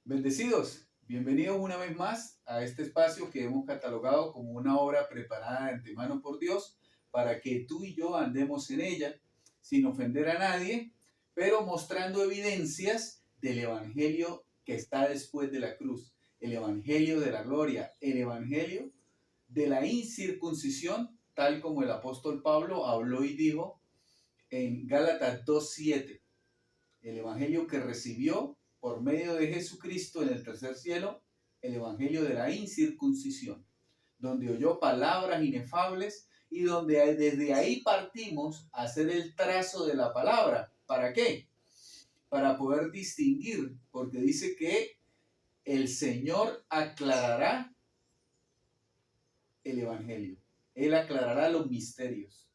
Bendecidos, bienvenidos una vez más a este espacio que hemos catalogado como una obra preparada de antemano por Dios para que tú y yo andemos en ella sin ofender a nadie, pero mostrando evidencias del Evangelio que está después de la cruz, el Evangelio de la gloria, el Evangelio de la incircuncisión, tal como el apóstol Pablo habló y dijo en Gálatas 2:7. El Evangelio que recibió por medio de Jesucristo en el tercer cielo, el Evangelio de la incircuncisión, donde oyó palabras inefables y donde desde ahí partimos a hacer el trazo de la palabra. ¿Para qué? Para poder distinguir, porque dice que el Señor aclarará el Evangelio. Él aclarará los misterios.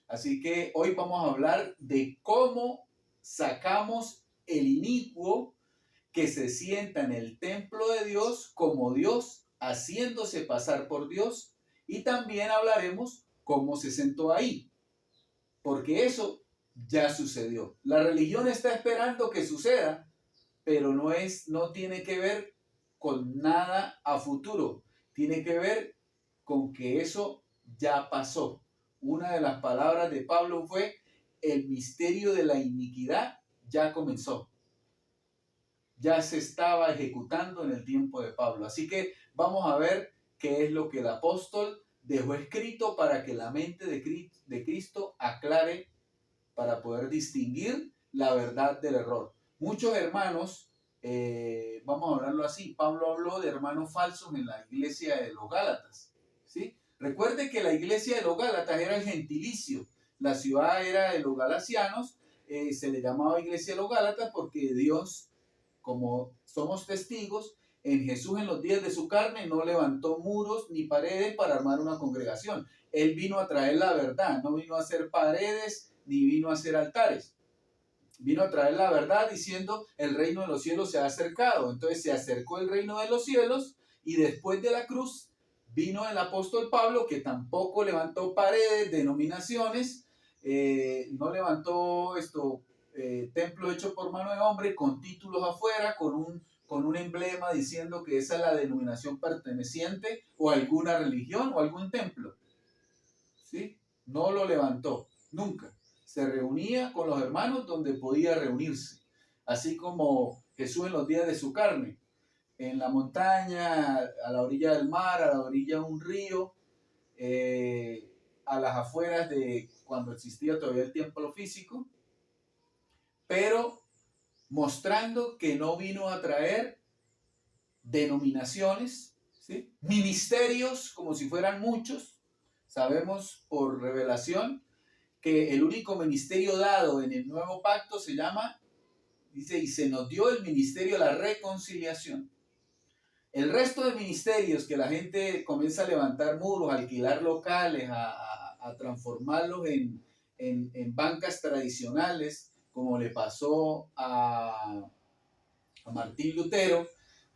Así que hoy vamos a hablar de cómo sacamos el inicuo que se sienta en el templo de Dios como Dios, haciéndose pasar por Dios, y también hablaremos cómo se sentó ahí, porque eso ya sucedió. La religión está esperando que suceda, pero no tiene que ver con nada a futuro, tiene que ver con que eso ya pasó. Una de las palabras de Pablo fue: el misterio de la iniquidad ya comenzó, ya se estaba ejecutando en el tiempo de Pablo. Así que vamos a ver qué es lo que el apóstol dejó escrito para que la mente de Cristo aclare, para poder distinguir la verdad del error. Muchos hermanos, vamos a hablarlo así, Pablo habló de hermanos falsos en la iglesia de los Gálatas, ¿sí? Recuerde que la iglesia de los Gálatas era el gentilicio, la ciudad era de los galacianos, se le llamaba iglesia de los Gálatas porque Dios, como somos testigos, en Jesús en los días de su carne no levantó muros ni paredes para armar una congregación. Él vino a traer la verdad, no vino a hacer paredes ni vino a hacer altares. Vino a traer la verdad diciendo: el reino de los cielos se ha acercado. Entonces se acercó el reino de los cielos, y después de la cruz vino el apóstol Pablo, que tampoco levantó paredes, denominaciones, no levantó templo hecho por mano de hombre con títulos afuera, con un emblema diciendo que esa es la denominación perteneciente o alguna religión o algún templo, ¿sí? No lo levantó, nunca. Se reunía con los hermanos donde podía reunirse, así como Jesús en los días de su carne, en la montaña, a la orilla del mar, a la orilla de un río, a las afueras de cuando existía todavía el templo físico, pero mostrando que no vino a traer denominaciones, ¿sí? Ministerios como si fueran muchos. Sabemos por revelación que el único ministerio dado en el nuevo pacto se llama, dice, y se nos dio el ministerio de la reconciliación. El resto de ministerios que la gente comienza a levantar muros, a alquilar locales, a transformarlos en bancas tradicionales, como le pasó a Martín Lutero,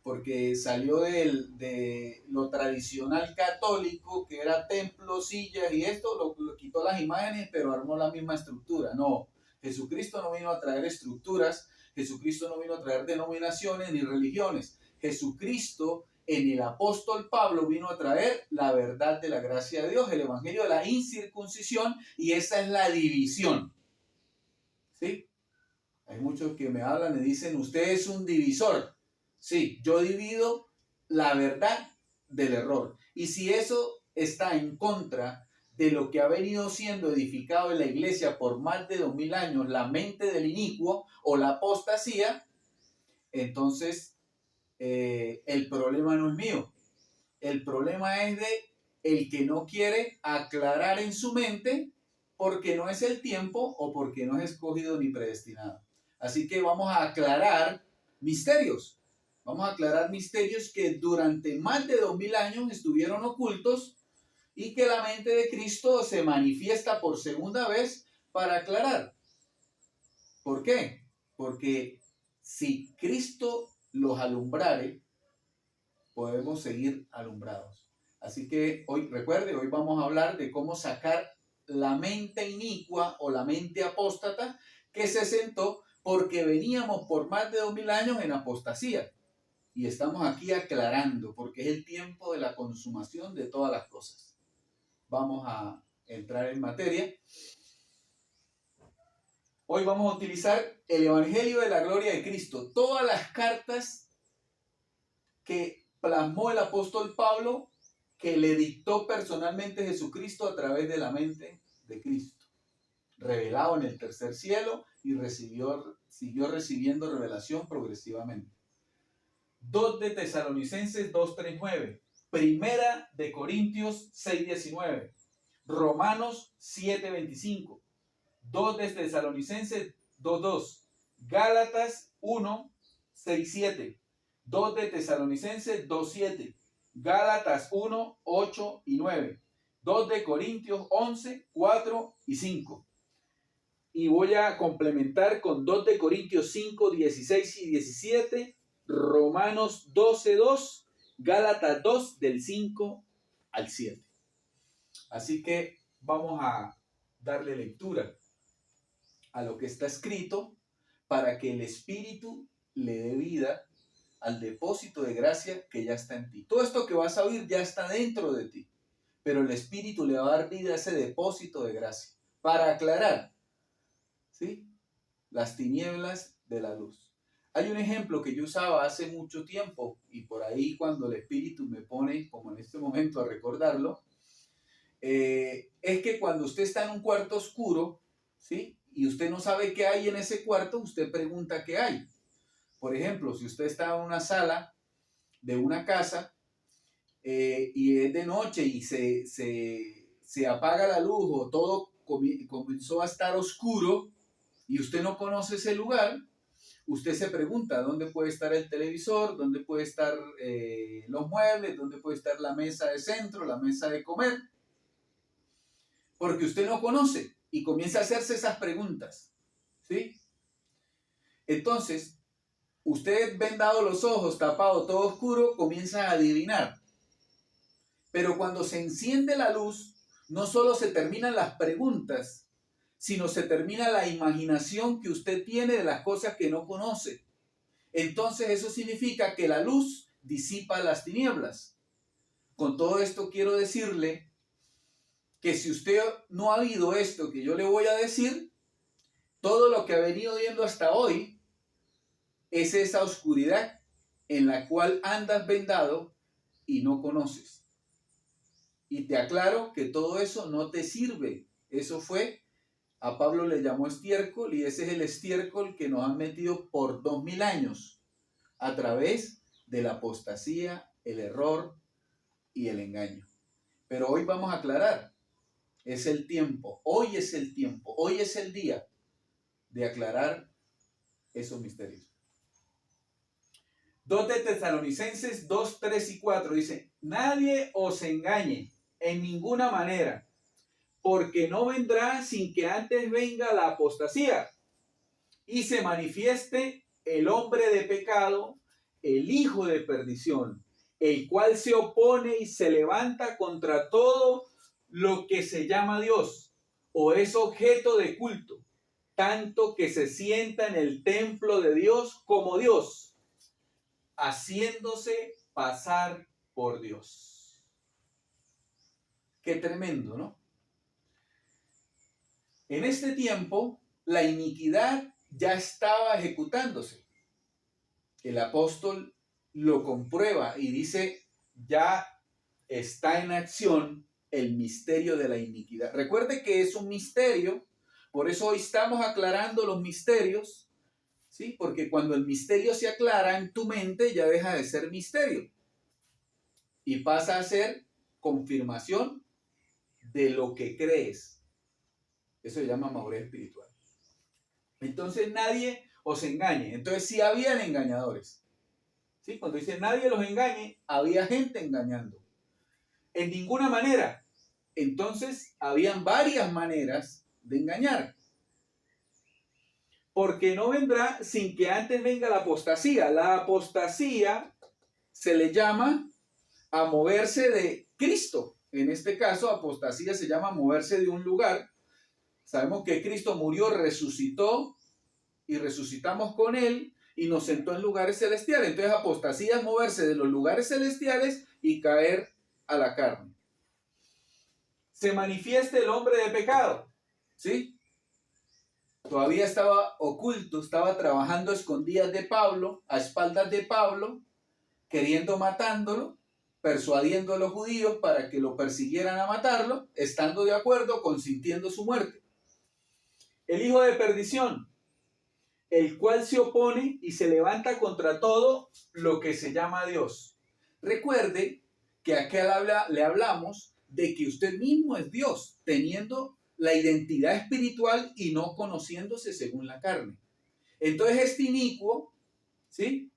porque salió de lo tradicional católico, que era templo, sillas y esto, lo quitó las imágenes, pero armó la misma estructura. No, Jesucristo no vino a traer estructuras, Jesucristo no vino a traer denominaciones ni religiones. Jesucristo, en el apóstol Pablo, vino a traer la verdad de la gracia de Dios, el evangelio de la incircuncisión, y esa es la división, ¿sí? Hay muchos que me hablan y dicen: usted es un divisor. Sí, yo divido la verdad del error. Y si eso está en contra de lo que ha venido siendo edificado en la iglesia por más de 2000 años, la mente del inicuo o la apostasía, entonces el problema no es mío. El problema es de el que no quiere aclarar en su mente, porque no es el tiempo o porque no es escogido ni predestinado. Así que vamos a aclarar misterios. Vamos a aclarar misterios que durante más de 2000 años estuvieron ocultos y que la mente de Cristo se manifiesta por segunda vez para aclarar. ¿Por qué? Porque si Cristo los alumbrare, podemos seguir alumbrados. Así que hoy, recuerde, hoy vamos a hablar de cómo sacar la mente inicua o la mente apóstata que se sentó porque veníamos por más de 2000 años en apostasía. Y estamos aquí aclarando, porque es el tiempo de la consumación de todas las cosas. Vamos a entrar en materia. Hoy vamos a utilizar el Evangelio de la Gloria de Cristo. Todas las cartas que plasmó el apóstol Pablo, que le dictó personalmente Jesucristo a través de la mente de Cristo, revelado en el tercer cielo, y siguió recibiendo revelación progresivamente. 2 de Tesalonicenses 2:3-9, Primera de Corintios 6:19, Romanos 7:25, 2 de Tesalonicenses 2:2, Gálatas 1:6-7, 2 de Tesalonicenses 2:7, Gálatas 1:8 y 9, 2 de Corintios 11:4 y 5. Y voy a complementar con 2 de Corintios 5:16 y 17, Romanos 12:2, Gálatas 2 del 5 al 7. Así que vamos a darle lectura a lo que está escrito para que el Espíritu le dé vida al depósito de gracia que ya está en ti. Todo esto que vas a oír ya está dentro de ti, pero el Espíritu le va a dar vida a ese depósito de gracia para aclarar, ¿sí?, las tinieblas de la luz. Hay un ejemplo que yo usaba hace mucho tiempo, y por ahí cuando el Espíritu me pone, como en este momento, a recordarlo, es que cuando usted está en un cuarto oscuro, ¿sí?, y usted no sabe qué hay en ese cuarto, usted pregunta qué hay. Por ejemplo, si usted está en una sala de una casa y es de noche y se apaga la luz o todo comenzó a estar oscuro y usted no conoce ese lugar, usted se pregunta dónde puede estar el televisor, dónde puede estar los muebles, dónde puede estar la mesa de centro, la mesa de comer, porque usted no conoce y comienza a hacerse esas preguntas, ¿sí? Entonces, usted vendado los ojos, tapado, todo oscuro, comienza a adivinar. Pero cuando se enciende la luz, no solo se terminan las preguntas, sino se termina la imaginación que usted tiene de las cosas que no conoce. Entonces eso significa que la luz disipa las tinieblas. Con todo esto quiero decirle que si usted no ha oído esto que yo le voy a decir, todo lo que ha venido viendo hasta hoy es esa oscuridad en la cual andas vendado y no conoces. Y te aclaro que todo eso no te sirve. Eso fue, a Pablo le llamó estiércol, y ese es el estiércol que nos han metido por 2000 años a través de la apostasía, el error y el engaño. Pero hoy vamos a aclarar, es el tiempo, hoy es el tiempo, hoy es el día de aclarar esos misterios. 2 de Tesalonicenses 2, 3 y 4 dice: nadie os engañe en ninguna manera, porque no vendrá sin que antes venga la apostasía y se manifieste el hombre de pecado, el hijo de perdición, el cual se opone y se levanta contra todo lo que se llama Dios o es objeto de culto, tanto que se sienta en el templo de Dios como Dios, haciéndose pasar por Dios. Qué tremendo, ¿no? En este tiempo, la iniquidad ya estaba ejecutándose. El apóstol lo comprueba y dice, ya está en acción el misterio de la iniquidad. Recuerde que es un misterio, por eso hoy estamos aclarando los misterios, ¿sí? Porque cuando el misterio se aclara en tu mente, ya deja de ser misterio y pasa a ser confirmación de lo que crees. Eso se llama madurez espiritual. Entonces nadie os engañe. Entonces sí habían engañadores. ¿Sí? Cuando dice nadie los engañe, había gente engañando. En ninguna manera. Entonces habían varias maneras de engañar. Porque no vendrá sin que antes venga la apostasía. La apostasía se le llama a moverse de Cristo. En este caso, apostasía se llama moverse de un lugar. Sabemos que Cristo murió, resucitó y resucitamos con Él, y nos sentó en lugares celestiales. Entonces apostasía es moverse de los lugares celestiales y caer a la carne. Se manifiesta el hombre de pecado, ¿sí? Todavía estaba oculto, estaba trabajando a escondidas de Pablo, a espaldas de Pablo, queriendo matándolo, persuadiendo a los judíos para que lo persiguieran a matarlo, estando de acuerdo, consintiendo su muerte. El hijo de perdición, el cual se opone y se levanta contra todo lo que se llama Dios. Recuerde que acá le hablamos de que usted mismo es Dios, teniendo la identidad espiritual y no conociéndose según la carne. Entonces este inicuo, ¿sí?,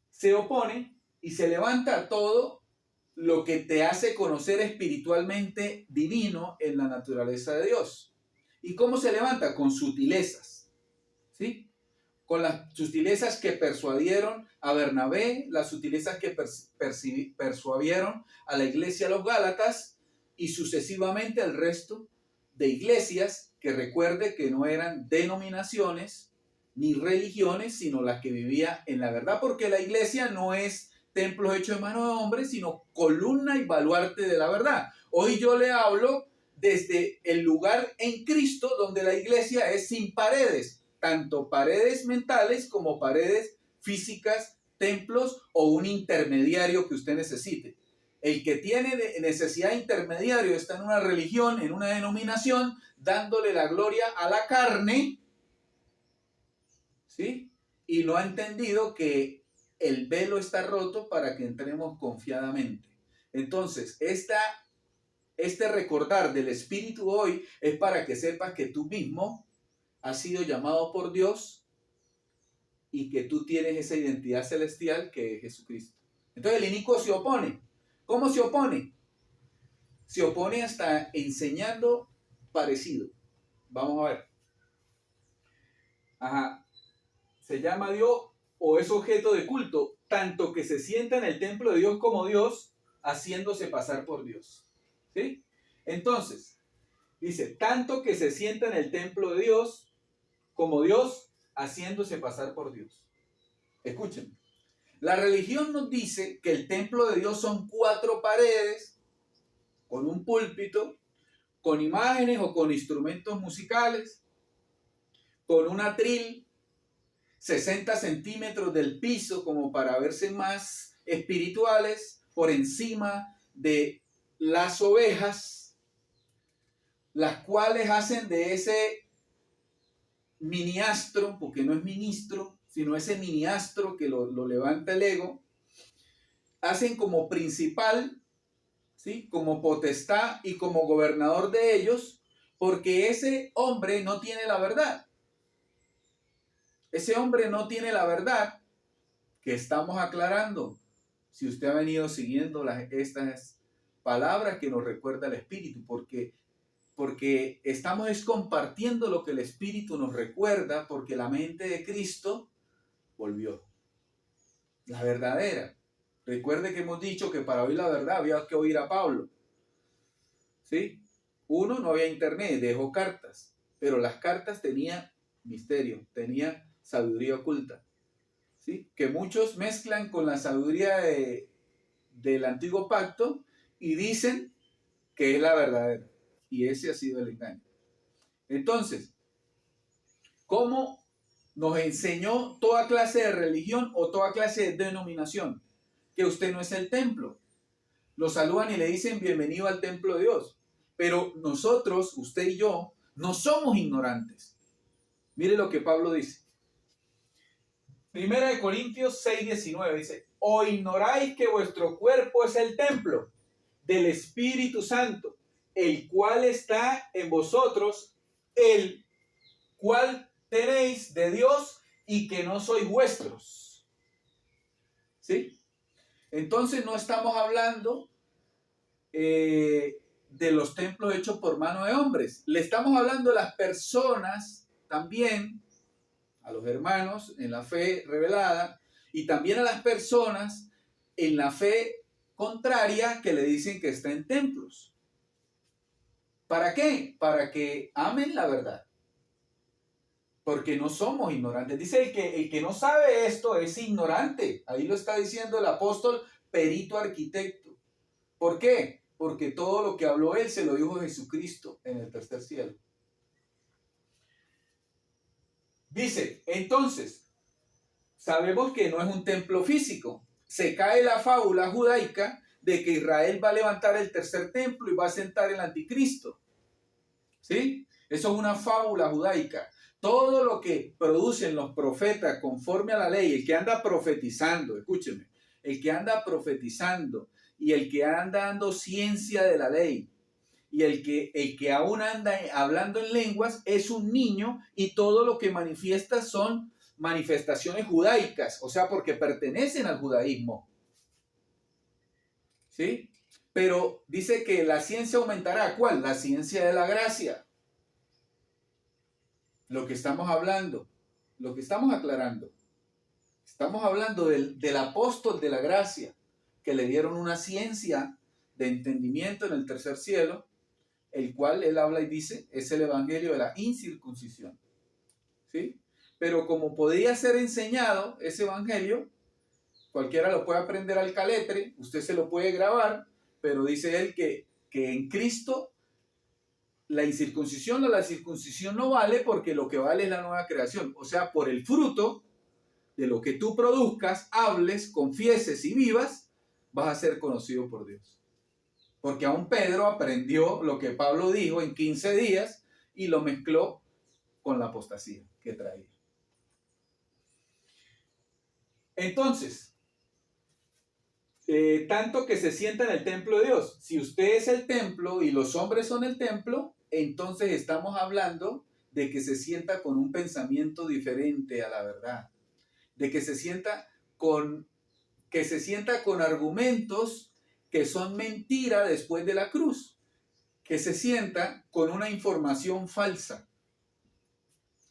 se opone y se levanta a todo lo que te hace conocer espiritualmente divino en la naturaleza de Dios. ¿Y cómo se levanta? Con sutilezas, ¿sí? Con las sutilezas que persuadieron a Bernabé, las sutilezas que persuadieron a la iglesia de los Gálatas y sucesivamente al resto de iglesias, que recuerde que no eran denominaciones ni religiones, sino las que vivía en la verdad, porque la iglesia no es templos hechos de mano de hombres, sino columna y baluarte de la verdad. Hoy yo le hablo desde el lugar en Cristo donde la iglesia es sin paredes, tanto paredes mentales como paredes físicas, templos o un intermediario que usted necesite. El que tiene necesidad de intermediario está en una religión, en una denominación, dándole la gloria a la carne, ¿sí? Y no ha entendido que el velo está roto para que entremos confiadamente. Entonces, este recordar del Espíritu hoy es para que sepas que tú mismo has sido llamado por Dios y que tú tienes esa identidad celestial que es Jesucristo. Entonces el inicuo se opone. ¿Cómo se opone? Se opone hasta enseñando parecido. Vamos a ver. Ajá. Se llama Dios o es objeto de culto, tanto que se sienta en el templo de Dios como Dios, haciéndose pasar por Dios. ¿Sí? Entonces, dice, tanto que se sienta en el templo de Dios como Dios, haciéndose pasar por Dios. Escuchen. La religión nos dice que el templo de Dios son 4 paredes, con un púlpito, con imágenes o con instrumentos musicales, con un atril, 60 centímetros del piso como para verse más espirituales, por encima de las ovejas, las cuales hacen de ese miniastro, porque no es ministro, sino ese miniastro que lo levanta el ego, hacen como principal, ¿sí?, como potestad y como gobernador de ellos, porque ese hombre no tiene la verdad. Ese hombre no tiene la verdad que estamos aclarando. Si usted ha venido siguiendo estas palabras que nos recuerda el Espíritu, porque estamos compartiendo lo que el Espíritu nos recuerda, porque la mente de Cristo volvió. La verdadera. Recuerde que hemos dicho que para oír la verdad había que oír a Pablo. ¿Sí? Uno, no había internet, dejó cartas, pero las cartas tenían misterio, tenían sabiduría oculta. ¿Sí? Que muchos mezclan con la sabiduría del antiguo pacto y dicen que es la verdadera. Y ese ha sido el engaño. Entonces, ¿cómo nos enseñó toda clase de religión o toda clase de denominación? Que usted no es el templo. Lo saludan y le dicen bienvenido al templo de Dios. Pero nosotros, usted y yo, no somos ignorantes. Mire lo que Pablo dice. Primera de Corintios 6:19 dice, ¿o ignoráis que vuestro cuerpo es el templo del Espíritu Santo, el cual está en vosotros, el cual tenéis de Dios y que no sois vuestros? ¿Sí? Entonces no estamos hablando de los templos hechos por mano de hombres. Le estamos hablando a las personas también, a los hermanos en la fe revelada y también a las personas en la fe contraria que le dicen que está en templos. ¿Para qué? Para que amen la verdad. porque no somos ignorantes. Dice el que no sabe esto es ignorante. Ahí lo está diciendo el apóstol, perito arquitecto. ¿Por qué? Porque todo lo que habló él se lo dijo Jesucristo en el tercer cielo. Dice, entonces, sabemos que no es un templo físico. Se cae la fábula judaica de que Israel va a levantar el tercer templo y va a sentar el anticristo. ¿Sí? Eso es una fábula judaica. Todo lo que producen los profetas conforme a la ley, el que anda profetizando, escúcheme, el que anda profetizando y el que anda dando ciencia de la ley y el que aún anda hablando en lenguas es un niño y todo lo que manifiesta son manifestaciones judaicas, o sea, porque pertenecen al judaísmo. ¿Sí? Pero dice que la ciencia aumentará. ¿Cuál? La ciencia de la gracia. Lo que estamos hablando, lo que estamos aclarando. Estamos hablando del apóstol de la gracia, que le dieron una ciencia de entendimiento en el tercer cielo, el cual él habla y dice, es el evangelio de la incircuncisión. ¿Sí? Pero como podría ser enseñado ese evangelio, cualquiera lo puede aprender al caletre, usted se lo puede grabar, pero dice él que en Cristo la incircuncisión o la circuncisión no vale porque lo que vale es la nueva creación. O sea, por el fruto de lo que tú produzcas, hables, confieses y vivas, vas a ser conocido por Dios. Porque aún Pedro aprendió lo que Pablo dijo en 15 días y lo mezcló con la apostasía que traía. Entonces, tanto que se sienta en el templo de Dios. Si usted es el templo y los hombres son el templo, entonces estamos hablando de que se sienta con un pensamiento diferente a la verdad. De que se sienta con argumentos que son mentira después de la cruz. Que se sienta con una información falsa,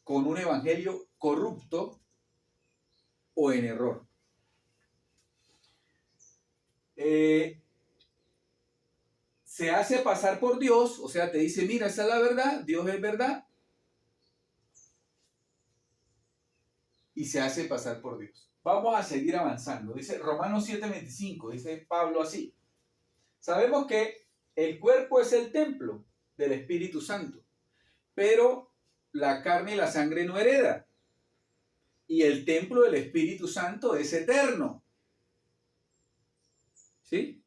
con un evangelio corrupto o en error. Se hace pasar por Dios, o sea, te dice, mira, esa es la verdad, Dios es verdad, y se hace pasar por Dios. Vamos a seguir avanzando. Dice Romanos 7:25, dice Pablo así. Sabemos que el cuerpo es el templo del Espíritu Santo, pero la carne y la sangre no hereda. Y el templo del Espíritu Santo es eterno. ¿Sí?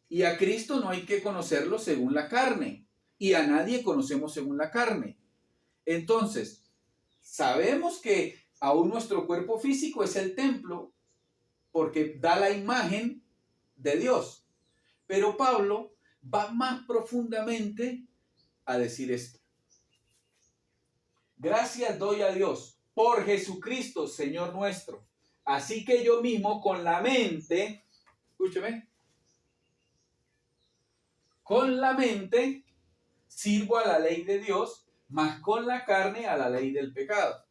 Y a Cristo no hay que conocerlo según la carne. Y a nadie conocemos según la carne. Entonces, sabemos que aún nuestro cuerpo físico es el templo porque da la imagen de Dios. Pero Pablo va más profundamente a decir esto. Gracias doy a Dios por Jesucristo, Señor nuestro. Así que yo mismo con la mente, escúcheme, con la mente sirvo a la ley de Dios, mas con la carne a la ley del pecado.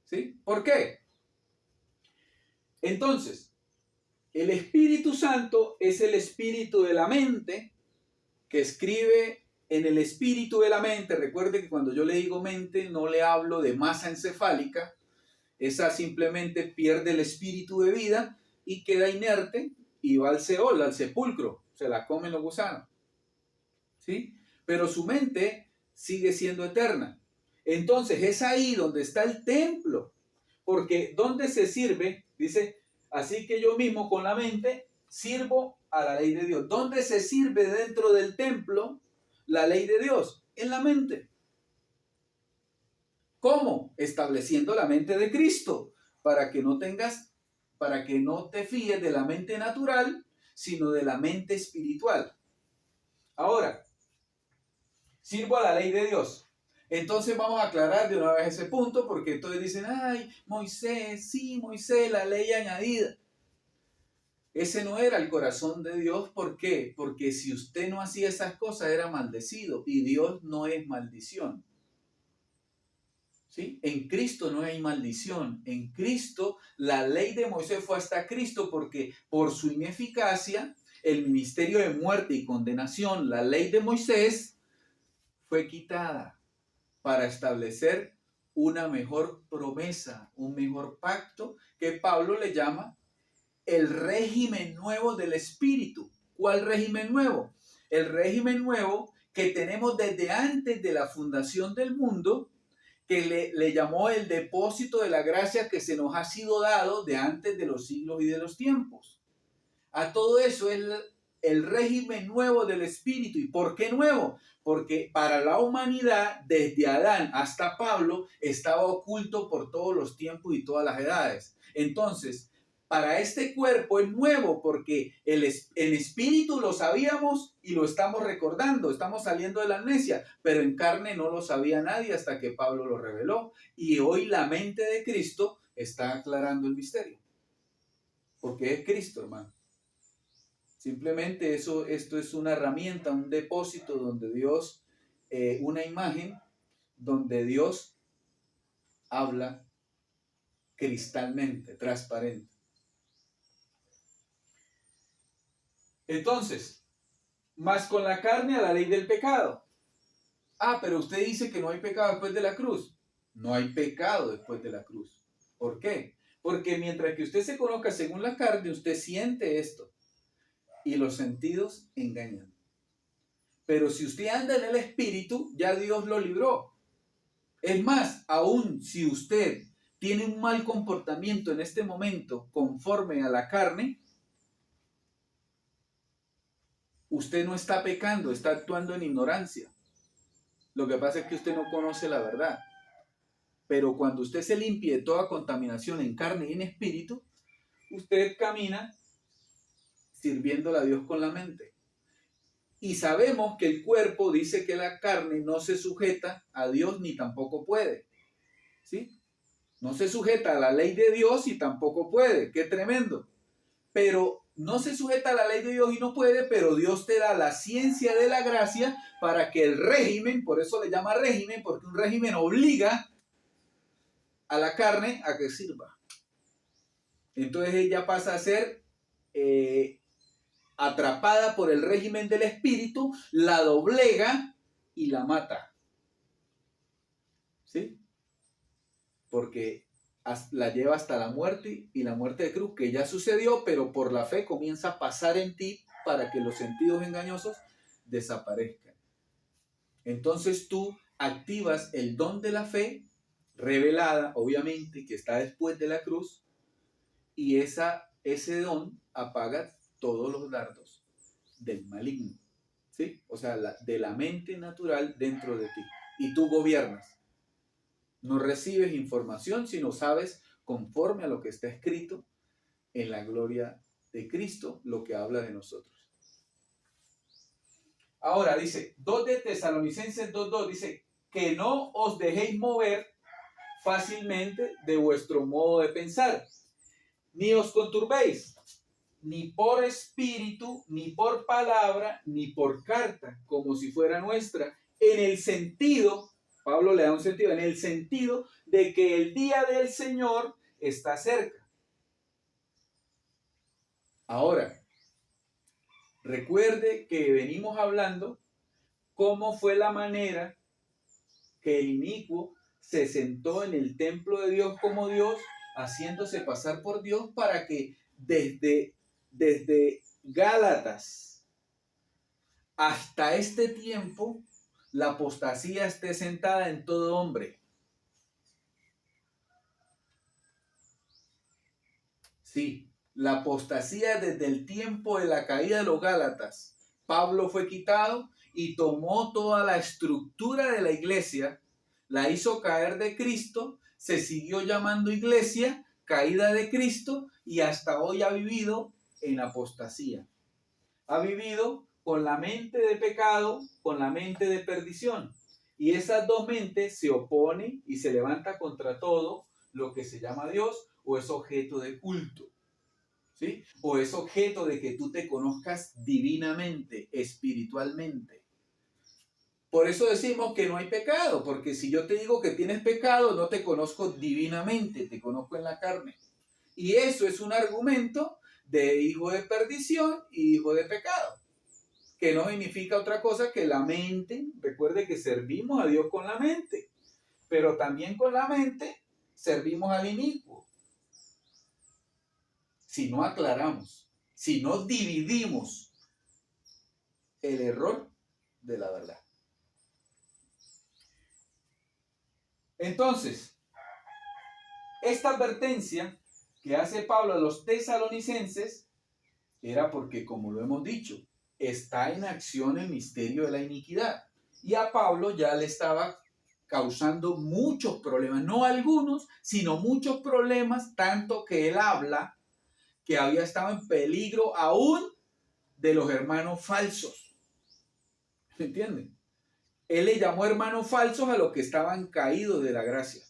¿Sí? ¿Por qué? Entonces, el Espíritu Santo es el espíritu de la mente que escribe en el espíritu de la mente. Recuerde que cuando yo le digo mente no le hablo de masa encefálica. Esa simplemente pierde el espíritu de vida y queda inerte y va al Seol, al sepulcro. Se la comen los gusanos. ¿Sí? Pero su mente sigue siendo eterna. Entonces es ahí donde está el templo. Porque ¿dónde se sirve? Dice, así que yo mismo con la mente sirvo a la ley de Dios. ¿Dónde se sirve dentro del templo la ley de Dios? En la mente. ¿Cómo? Estableciendo la mente de Cristo, para que no te fíes de la mente natural, sino de la mente espiritual. Ahora, sirvo a la ley de Dios. Entonces vamos a aclarar de una vez ese punto, porque todos dicen, ay, Moisés, sí, Moisés, la ley añadida. Ese no era el corazón de Dios. ¿Por qué? Porque si usted no hacía esas cosas era maldecido, y Dios no es maldición. ¿Sí? En Cristo no hay maldición. En Cristo, la ley de Moisés fue hasta Cristo porque por su ineficacia, el ministerio de muerte y condenación, la ley de Moisés, fue quitada para establecer una mejor promesa, un mejor pacto, que Pablo le llama el régimen nuevo del Espíritu. ¿Cuál régimen nuevo? El régimen nuevo que tenemos desde antes de la fundación del mundo, que le llamó el depósito de la gracia que se nos ha sido dado de antes de los siglos y de los tiempos. A todo eso es el régimen nuevo del Espíritu. ¿Y por qué nuevo? Porque para la humanidad, desde Adán hasta Pablo, estaba oculto por todos los tiempos y todas las edades. Entonces, para este cuerpo es nuevo porque en espíritu lo sabíamos y lo estamos recordando, estamos saliendo de la amnesia, pero en carne no lo sabía nadie hasta que Pablo lo reveló. Y hoy la mente de Cristo está aclarando el misterio. Porque es Cristo, hermano. Simplemente esto es una herramienta, un depósito donde Dios, una imagen donde Dios habla cristalmente, transparente. Entonces, más con la carne a la ley del pecado. Ah, pero usted dice que no hay pecado después de la cruz. No hay pecado después de la cruz. ¿Por qué? Porque mientras que usted se conozca según la carne, usted siente esto. Y los sentidos engañan. Pero si usted anda en el Espíritu, ya Dios lo libró. Es más, aún si usted tiene un mal comportamiento en este momento conforme a la carne, usted no está pecando, está actuando en ignorancia. Lo que pasa es que usted no conoce la verdad. Pero cuando usted se limpie de toda contaminación en carne y en espíritu, usted camina sirviéndole a Dios con la mente. Y sabemos que el cuerpo dice que la carne no se sujeta a Dios ni tampoco puede. ¿Sí? No se sujeta a la ley de Dios y tampoco puede. ¡Qué tremendo! Pero no se sujeta a la ley de Dios y no puede, pero Dios te da la ciencia de la gracia para que el régimen, por eso le llama régimen, porque un régimen obliga a la carne a que sirva. Entonces ella pasa a ser atrapada por el régimen del espíritu, la doblega y la mata. ¿Sí? Porque la lleva hasta la muerte y la muerte de cruz, que ya sucedió, pero por la fe comienza a pasar en ti para que los sentidos engañosos desaparezcan. Entonces tú activas el don de la fe, revelada, obviamente, que está después de la cruz, y ese don apaga todos los dardos del maligno, ¿sí? O sea, de la mente natural dentro de ti. Y tú gobiernas. No recibes información, sino sabes conforme a lo que está escrito en la gloria de Cristo, lo que habla de nosotros. Ahora dice, 2 de Tesalonicenses 2:2 dice, que no os dejéis mover fácilmente de vuestro modo de pensar, ni os conturbéis, ni por espíritu, ni por palabra, ni por carta, como si fuera nuestra, en el sentido, Pablo le da un sentido, en el sentido de que el día del Señor está cerca. Ahora, recuerde que venimos hablando cómo fue la manera que el inicuo se sentó en el templo de Dios como Dios, haciéndose pasar por Dios para que desde Gálatas hasta este tiempo la apostasía esté sentada en todo hombre. Sí, la apostasía desde el tiempo de la caída de los Gálatas. Pablo fue quitado y tomó toda la estructura de la iglesia, la hizo caer de Cristo, se siguió llamando iglesia, caída de Cristo, y hasta hoy ha vivido en apostasía. Ha vivido con la mente de pecado, con la mente de perdición. Y esas dos mentes se oponen y se levantan contra todo lo que se llama Dios o es objeto de culto. ¿Sí? O es objeto de que tú te conozcas divinamente, espiritualmente. Por eso decimos que no hay pecado, porque si yo te digo que tienes pecado, no te conozco divinamente, te conozco en la carne. Y eso es un argumento de hijo de perdición y hijo de pecado, que no significa otra cosa que la mente. Recuerde que servimos a Dios con la mente. pero también con la mente servimos al inicuo. Si no aclaramos, si no dividimos el error de la verdad. Entonces, esta advertencia que hace Pablo a los tesalonicenses era porque, como lo hemos dicho, está en acción el misterio de la iniquidad. Y a Pablo ya le estaba causando muchos problemas, no algunos, sino muchos problemas, tanto que él habla que había estado en peligro aún de los hermanos falsos. ¿Me entienden? Él le llamó hermanos falsos a los que estaban caídos de la gracia.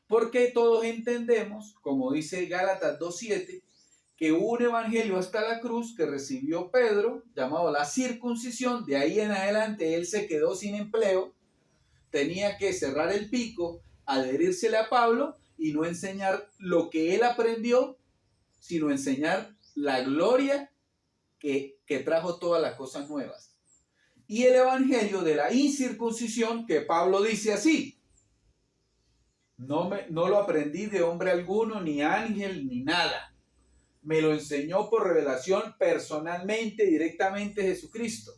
Porque todos entendemos, como dice Gálatas 2:7, que hubo un evangelio hasta la cruz que recibió Pedro, llamado la circuncisión. De ahí en adelante él se quedó sin empleo, tenía que cerrar el pico, adherírsele a Pablo y no enseñar lo que él aprendió, sino enseñar la gloria que trajo todas las cosas nuevas. Y el evangelio de la incircuncisión, que Pablo dice así: no lo aprendí de hombre alguno, ni ángel, ni nada. Me lo enseñó por revelación personalmente, directamente Jesucristo.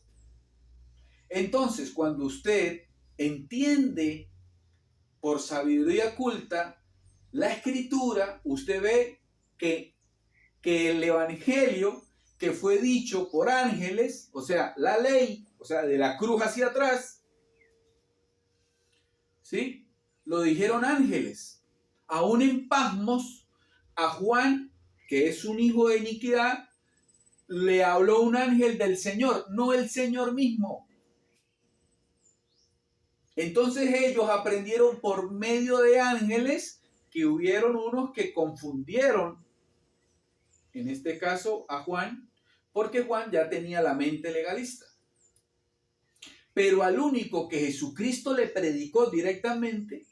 Entonces, cuando usted entiende por sabiduría culta la escritura, usted ve que el evangelio que fue dicho por ángeles, o sea, la ley, o sea, de la cruz hacia atrás, ¿sí? Lo dijeron ángeles. Aún en Patmos, a Juan, que es un hijo de iniquidad, le habló un ángel del Señor, no el Señor mismo. Entonces ellos aprendieron por medio de ángeles, que hubieron unos que confundieron, en este caso a Juan, porque Juan ya tenía la mente legalista. Pero al único que Jesucristo le predicó directamente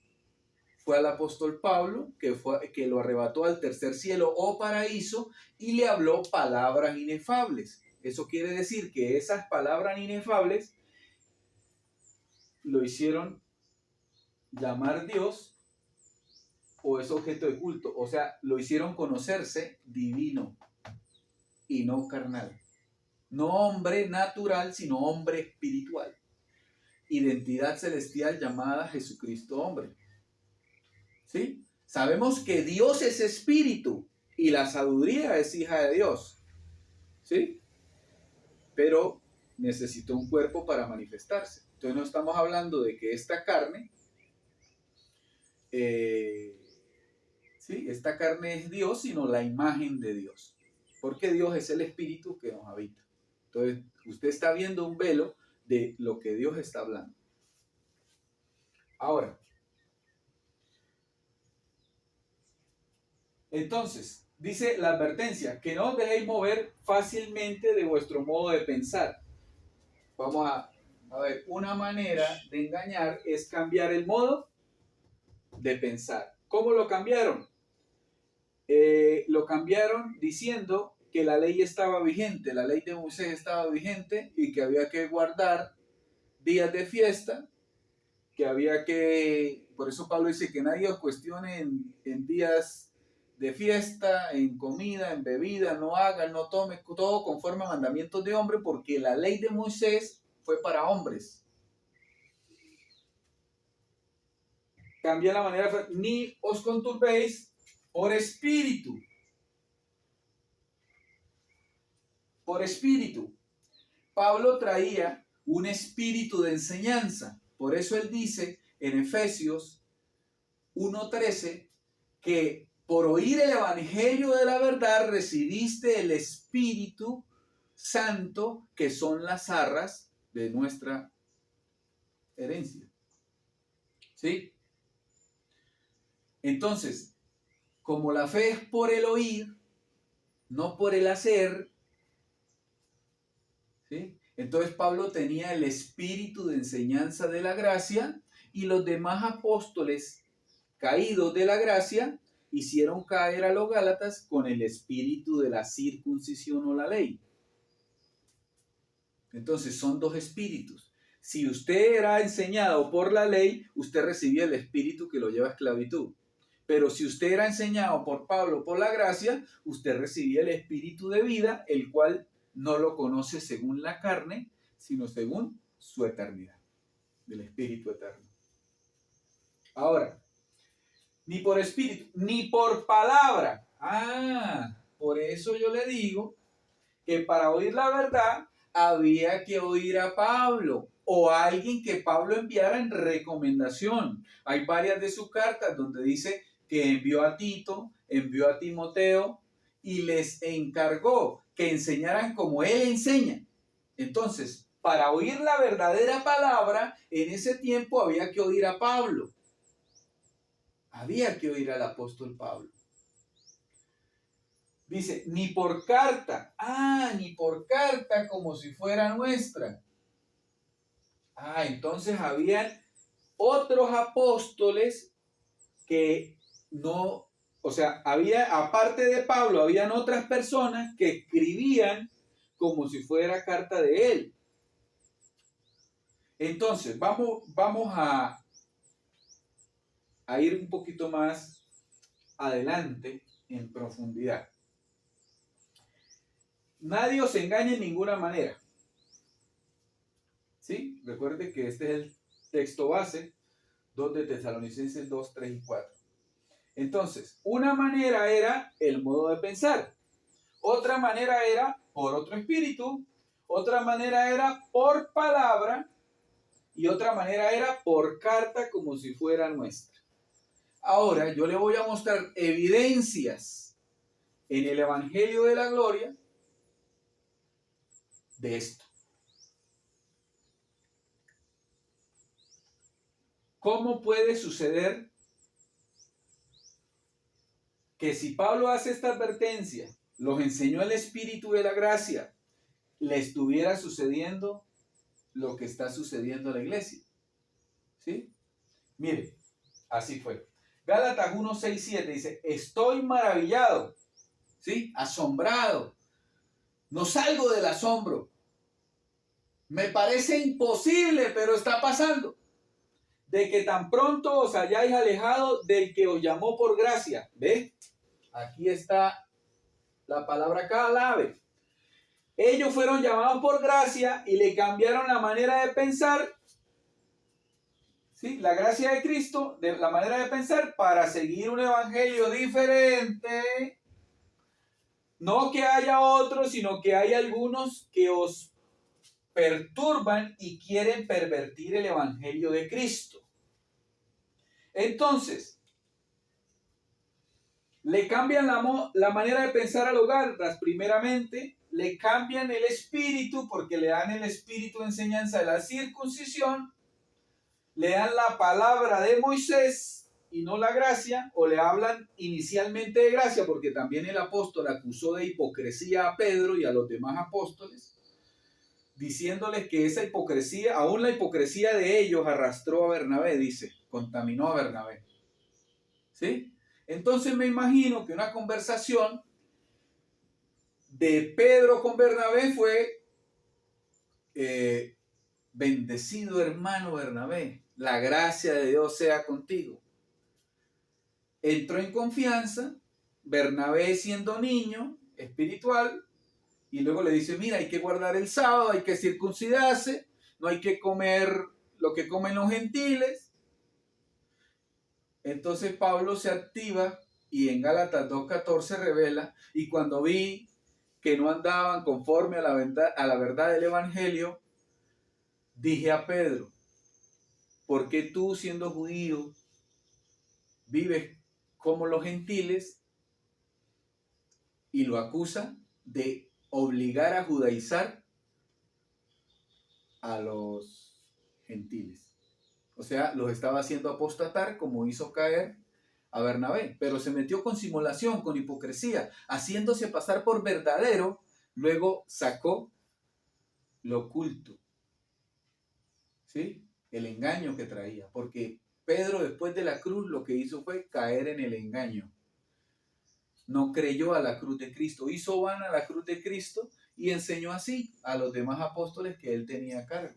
fue al apóstol Pablo, que lo arrebató al tercer cielo o paraíso y le habló palabras inefables. Eso quiere decir que esas palabras inefables lo hicieron llamar Dios, o es objeto de culto, o sea, lo hicieron conocerse divino y no carnal. No hombre natural, sino hombre espiritual. Identidad celestial llamada Jesucristo hombre. ¿Sí? Sabemos que Dios es espíritu y la sabiduría es hija de Dios. ¿Sí? Pero necesitó un cuerpo para manifestarse. Entonces no estamos hablando de que esta carne, ¿sí? Esta carne es Dios, sino la imagen de Dios. Porque Dios es el espíritu que nos habita. Entonces usted está viendo un velo de lo que Dios está hablando. Ahora, entonces, dice la advertencia, que no os dejéis mover fácilmente de vuestro modo de pensar. Vamos a ver, una manera de engañar es cambiar el modo de pensar. ¿Cómo lo cambiaron? Lo cambiaron diciendo que la ley estaba vigente, la ley de Moisés estaba vigente y que había que guardar días de fiesta, que había que, por eso Pablo dice que nadie os cuestione en días de fiesta, en comida, en bebida, no hagan, no tomen, todo conforme a mandamientos de hombre, porque la ley de Moisés fue para hombres. Cambia la manera, ni os conturbéis por espíritu. Por espíritu. Pablo traía un espíritu de enseñanza. Por eso él dice en Efesios 1:13 que por oír el evangelio de la verdad recibiste el Espíritu Santo, que son las arras de nuestra herencia. ¿Sí? Entonces, como la fe es por el oír, no por el hacer, ¿sí? Entonces Pablo tenía el espíritu de enseñanza de la gracia y los demás apóstoles caídos de la gracia hicieron caer a los Gálatas con el espíritu de la circuncisión o la ley. Entonces son dos espíritus. si usted era enseñado por la ley, usted recibía el espíritu que lo lleva a esclavitud. Pero si usted era enseñado por Pablo, por la gracia, usted recibía el espíritu de vida, el cual no lo conoce según la carne, sino según su eternidad, del espíritu eterno. Ahora, ni por espíritu, ni por palabra. Por eso yo le digo que para oír la verdad había que oír a Pablo o a alguien que Pablo enviara en recomendación. Hay varias de sus cartas donde dice que envió a Tito, envió a Timoteo y les encargó que enseñaran como él enseña. Entonces, para oír la verdadera palabra, en ese tiempo había que oír a Pablo. Había que oír al apóstol Pablo. Dice, ni por carta. Ni por carta como si fuera nuestra. Entonces habían otros apóstoles que no, o sea, había, aparte de Pablo, habían otras personas que escribían como si fuera carta de él. Entonces, vamos a ir un poquito más adelante en profundidad. Nadie os engañe en ninguna manera. ¿Sí? Recuerde que este es el texto base, 2 de Tesalonicenses 2, 3 y 4. Entonces, una manera era el modo de pensar. Otra manera era por otro espíritu. Otra manera era por palabra. Y otra manera era por carta como si fuera nuestra. Ahora yo le voy a mostrar evidencias en el Evangelio de la Gloria de esto. ¿Cómo puede suceder que si Pablo hace esta advertencia, los enseñó el Espíritu de la gracia, le estuviera sucediendo lo que está sucediendo a la iglesia? ¿Sí? Mire, así fue. Gálatas 1, 6, 7 dice, estoy maravillado, ¿sí? Asombrado. No salgo del asombro. Me parece imposible, pero está pasando. De que tan pronto os hayáis alejado del que os llamó por gracia. ¿Ve? Aquí está la palabra clave. Ellos fueron llamados por gracia y le cambiaron la manera de pensar. ¿Sí? La gracia de Cristo, de la manera de pensar, para seguir un evangelio diferente. No que haya otros, sino que hay algunos que os perturban y quieren pervertir el evangelio de Cristo. Entonces, le cambian la manera de pensar a los Gálatas, primeramente, le cambian el espíritu porque le dan el espíritu de enseñanza de la circuncisión, le dan la palabra de Moisés y no la gracia, o le hablan inicialmente de gracia porque también el apóstol acusó de hipocresía a Pedro y a los demás apóstoles, diciéndoles que esa hipocresía, aún la hipocresía de ellos arrastró a Bernabé, dice, contaminó a Bernabé. ¿Sí? Entonces me imagino que una conversación de Pedro con Bernabé fue, bendecido hermano Bernabé, la gracia de Dios sea contigo. Entró en confianza, Bernabé siendo niño espiritual, y luego le dice, mira, hay que guardar el sábado, hay que circuncidarse, no hay que comer lo que comen los gentiles. Entonces Pablo se activa y en Gálatas 2:14 revela, y cuando vi que no andaban conforme a la verdad del evangelio, dije a Pedro, ¿por qué tú siendo judío vives como los gentiles? Y lo acusa de obligar a judaizar a los gentiles. O sea, los estaba haciendo apostatar como hizo caer a Bernabé, pero se metió con simulación, con hipocresía, haciéndose pasar por verdadero, luego sacó lo oculto, ¿sí? El engaño que traía, porque Pedro después de la cruz lo que hizo fue caer en el engaño. No creyó a la cruz de Cristo, hizo vana la cruz de Cristo y enseñó así a los demás apóstoles que él tenía a cargo.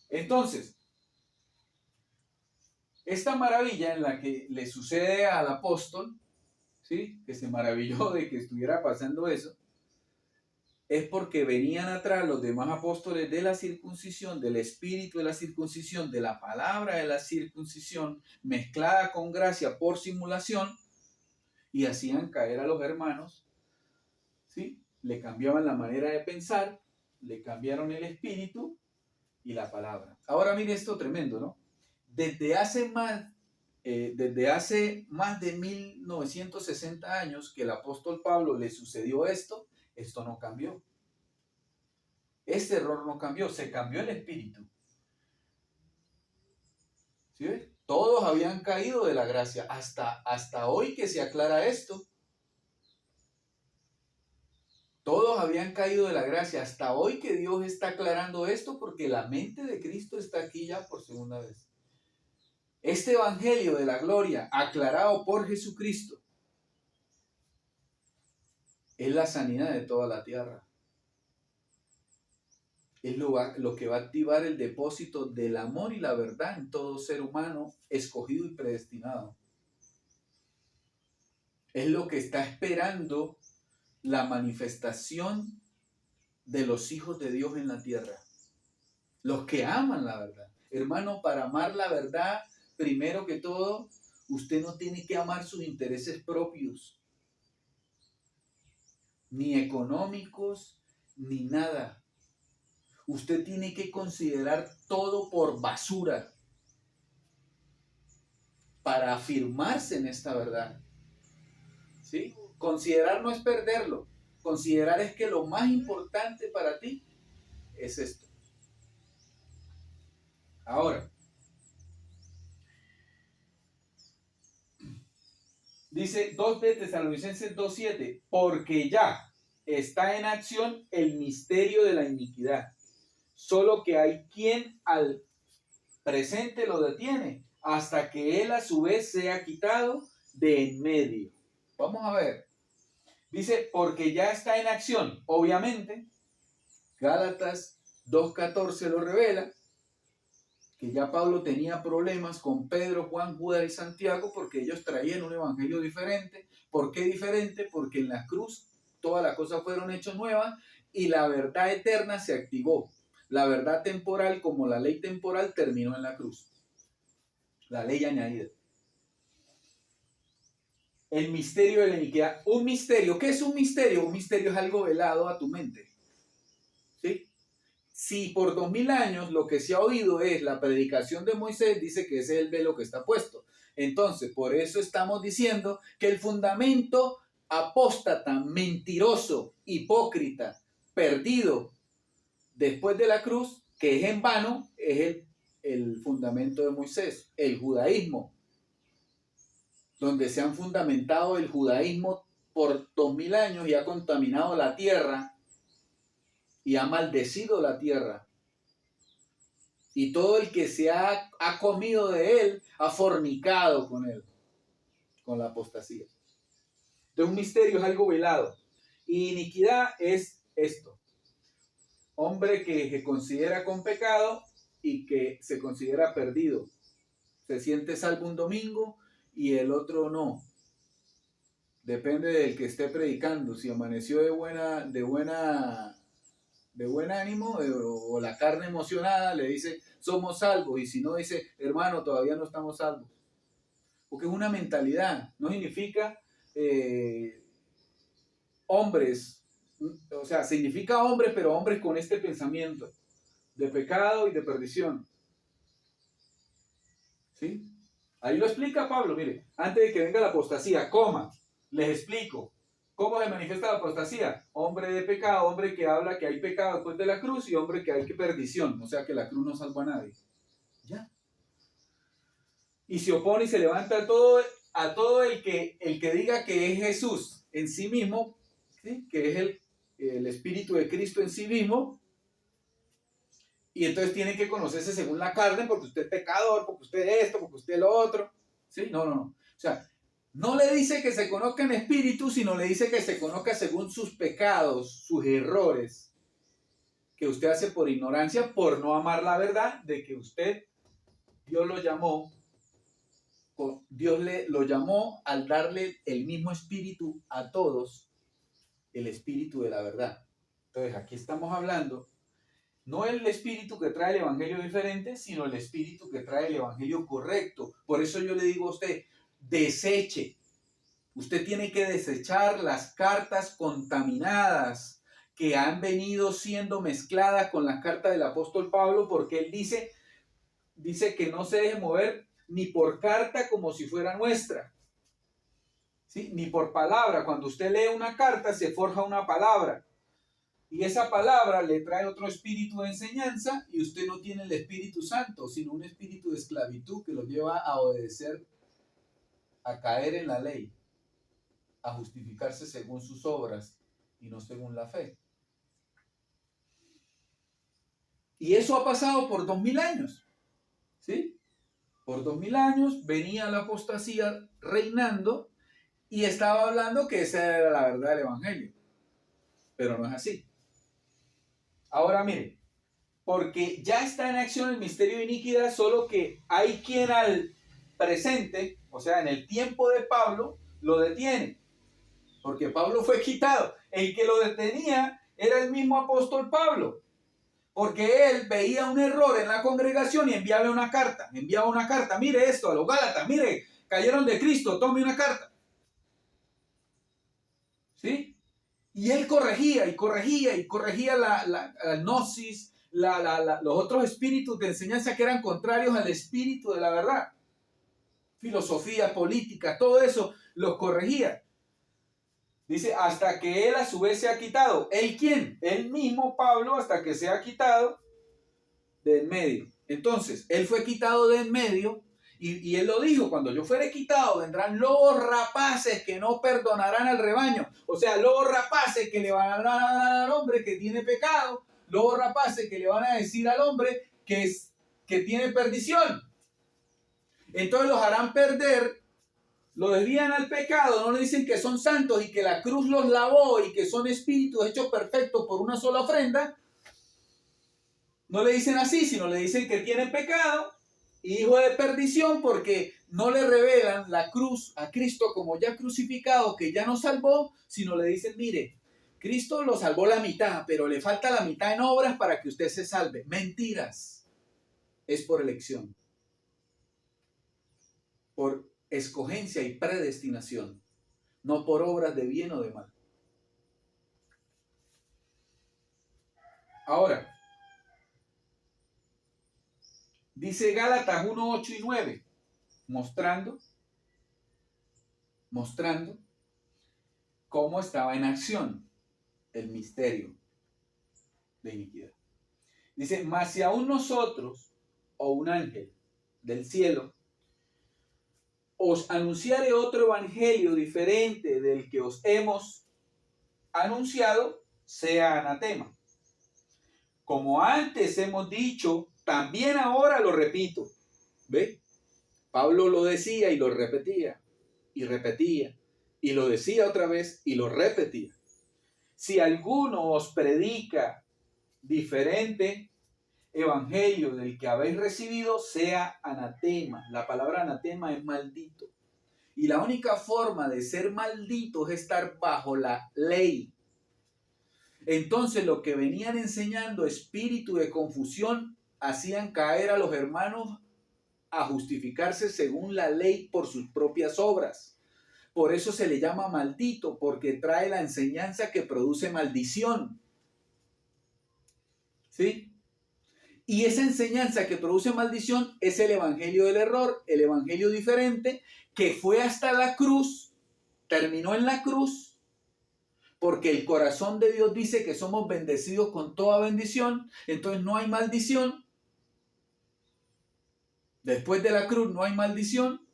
Entonces, esta maravilla en la que le sucede al apóstol, ¿sí?, que se maravilló de que estuviera pasando eso, es porque venían atrás los demás apóstoles de la circuncisión, del espíritu de la circuncisión, de la palabra de la circuncisión, mezclada con gracia por simulación, y hacían caer a los hermanos, ¿sí? Le cambiaban la manera de pensar, le cambiaron el espíritu y la palabra. Ahora mire esto tremendo, ¿no? Desde hace más de 1960 años que el apóstol Pablo le sucedió esto no cambió. Este error no cambió, se cambió el espíritu. ¿Sí ves? Todos habían caído de la gracia, hasta hoy que se aclara esto. Todos habían caído de la gracia, hasta hoy que Dios está aclarando esto, porque la mente de Cristo está aquí ya por segunda vez. Este evangelio de la gloria, aclarado por Jesucristo, es la sanidad de toda la tierra. Es lo que va a activar el depósito del amor y la verdad en todo ser humano escogido y predestinado. Es lo que está esperando la manifestación de los hijos de Dios en la tierra. Los que aman la verdad. Hermano, para amar la verdad, primero que todo, usted no tiene que amar sus intereses propios, ni económicos, ni nada. Usted tiene que considerar todo por basura para afirmarse en esta verdad. ¿Sí? Considerar no es perderlo. Considerar es que lo más importante para ti es esto. Ahora, dice 2 de Tesalonicenses 2:7, porque ya está en acción el misterio de la iniquidad, solo que hay quien al presente lo detiene, hasta que él a su vez sea quitado de en medio. Vamos a ver. Dice, porque ya está en acción. Obviamente, Gálatas 2:14 lo revela, que ya Pablo tenía problemas con Pedro, Juan, Judas y Santiago, porque ellos traían un evangelio diferente. ¿Por qué diferente? Porque en la cruz todas las cosas fueron hechas nuevas y la verdad eterna se activó. La verdad temporal, como la ley temporal, terminó en la cruz. La ley añadida. El misterio de la iniquidad. Un misterio. ¿Qué es un misterio? Un misterio es algo velado a tu mente. ¿Sí? Si por 2000 años lo que se ha oído es la predicación de Moisés, dice que ese es el velo que está puesto. Entonces, por eso estamos diciendo que el fundamento apóstata, mentiroso, hipócrita, perdido después de la cruz, que es en vano, es el fundamento de Moisés, el judaísmo, donde se han fundamentado el judaísmo por 2000 años y ha contaminado la tierra y ha maldecido la tierra. Y todo el que se ha comido de él ha fornicado con él, con la apostasía. Entonces un misterio es algo velado. Y iniquidad es esto. Hombre que se considera con pecado y que se considera perdido. Se siente salvo un domingo y el otro no. Depende del que esté predicando. Si amaneció de buen ánimo o la carne emocionada, le dice, somos salvos. Y si no, dice, hermano, todavía no estamos salvos. Porque es una mentalidad. No significa hombres. O sea, significa hombres, pero hombres con este pensamiento de pecado y de perdición. ¿Sí? Ahí lo explica Pablo, mire, antes de que venga la apostasía, les explico. ¿Cómo se manifiesta la apostasía? Hombre de pecado, hombre que habla que hay pecado después de la cruz y hombre que hay que perdición, o sea que la cruz no salva a nadie. Ya. Y se opone y se levanta a todo el que diga que es Jesús en sí mismo, ¿sí? Que es el Espíritu de Cristo en sí mismo. Y entonces tiene que conocerse según la carne, porque usted es pecador, porque usted es esto, porque usted es lo otro. ¿Sí? No. O sea, no le dice que se conozca en espíritu, sino le dice que se conozca según sus pecados, sus errores. que usted hace por ignorancia, por no amar la verdad de que Dios lo llamó, lo llamó al darle el mismo espíritu a todos, el espíritu de la verdad. Entonces aquí estamos hablando, no el espíritu que trae el evangelio diferente, sino el espíritu que trae el evangelio correcto. Por eso yo le digo a usted, deseche. Usted tiene que desechar las cartas contaminadas que han venido siendo mezcladas con las cartas del apóstol Pablo, porque él dice que no se deje mover ni por carta como si fuera nuestra, ¿sí? Ni por palabra. Cuando usted lee una carta se forja una palabra y esa palabra le trae otro espíritu de enseñanza y usted no tiene el Espíritu Santo, sino un espíritu de esclavitud que lo lleva a obedecer, a caer en la ley, a justificarse según sus obras y no según la fe. Y eso ha pasado por 2000 años, ¿sí? Por 2000 años venía la apostasía reinando y estaba hablando que esa era la verdad del evangelio. Pero no es así. Ahora mire, porque ya está en acción el misterio de iniquidad, solo que hay quien al presente, o sea, en el tiempo de Pablo, lo detiene. Porque Pablo fue quitado. El que lo detenía era el mismo apóstol Pablo. Porque él veía un error en la congregación y enviaba una carta. Mire esto a los Gálatas, mire, cayeron de Cristo, tome una carta. ¿Sí? Y él corregía la gnosis, los otros espíritus de enseñanza que eran contrarios al espíritu de la verdad. Filosofía, política, todo eso los corregía. Dice, hasta que él a su vez se ha quitado. ¿Él quién? Él mismo, Pablo, hasta que se ha quitado de en medio. Entonces, él fue quitado de en medio y él lo dijo, cuando yo fuere quitado, vendrán lobos rapaces que no perdonarán al rebaño. O sea, lobos rapaces que le van a hablar al hombre que tiene pecado, lobos rapaces que le van a decir al hombre que tiene perdición. Entonces los harán perder, lo desvían al pecado, no le dicen que son santos y que la cruz los lavó y que son espíritus hechos perfectos por una sola ofrenda. No le dicen así, sino le dicen que tienen pecado, hijo de perdición, porque no le revelan la cruz a Cristo como ya crucificado, que ya nos salvó, sino le dicen, mire, Cristo lo salvó la mitad, pero le falta la mitad en obras para que usted se salve. Mentiras. Es por elección, por escogencia y predestinación, no por obras de bien o de mal. Ahora, dice Gálatas 1, 8 y 9, mostrando cómo estaba en acción el misterio de iniquidad. Dice, mas si aún nosotros o un ángel del cielo os anunciare otro evangelio diferente del que os hemos anunciado, sea anatema. Como antes hemos dicho, también ahora lo repito. ¿Ve? Pablo lo decía y lo repetía, y repetía, y lo decía otra vez y lo repetía. Si alguno os predica diferente evangelio del que habéis recibido, sea anatema. La palabra anatema es maldito. Y la única forma de ser maldito es estar bajo la ley. Entonces lo que venían enseñando, espíritu de confusión, hacían caer a los hermanos a justificarse según la ley por sus propias obras. Por eso se le llama maldito, porque trae la enseñanza que produce maldición. ¿Sí? Y esa enseñanza que produce maldición es el evangelio del error, el evangelio diferente, que fue hasta la cruz, terminó en la cruz, porque el corazón de Dios dice que somos bendecidos con toda bendición, entonces no hay maldición. Después de la cruz no hay maldición,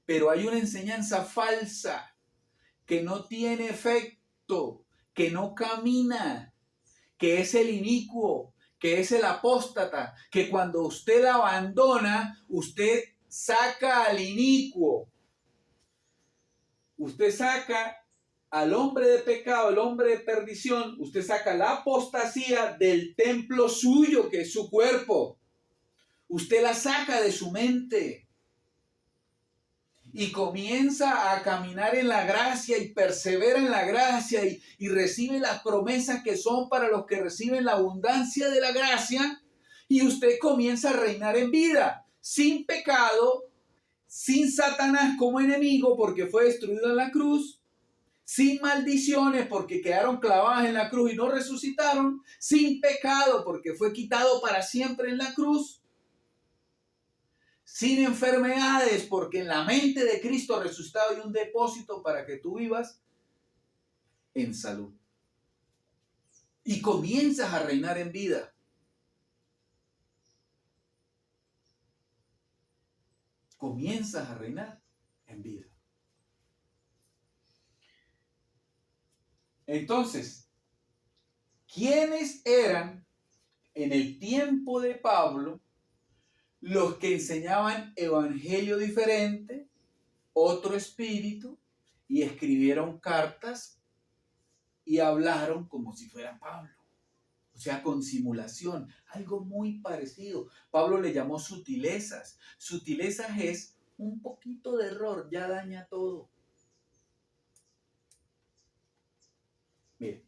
pero hay una enseñanza falsa que no tiene efecto, que no camina, que es el inicuo, que es el apóstata, que cuando usted la abandona, usted saca al inicuo. Usted saca al hombre de pecado, el hombre de perdición, usted saca la apostasía del templo suyo, que es su cuerpo. Usted la saca de su mente y comienza a caminar en la gracia y persevera en la gracia y recibe las promesas que son para los que reciben la abundancia de la gracia, y usted comienza a reinar en vida, sin pecado, sin Satanás como enemigo porque fue destruido en la cruz, sin maldiciones porque quedaron clavadas en la cruz y no resucitaron, sin pecado porque fue quitado para siempre en la cruz, sin enfermedades porque en la mente de Cristo resucitado hay un depósito para que tú vivas en salud. Y comienzas a reinar en vida. Comienzas a reinar en vida. Entonces, ¿quiénes eran en el tiempo de Pablo los que enseñaban evangelio diferente, otro espíritu, y escribieron cartas y hablaron como si fuera Pablo? O sea, con simulación, algo muy parecido. Pablo le llamó sutilezas. Sutilezas es un poquito de error, ya daña todo. Miren,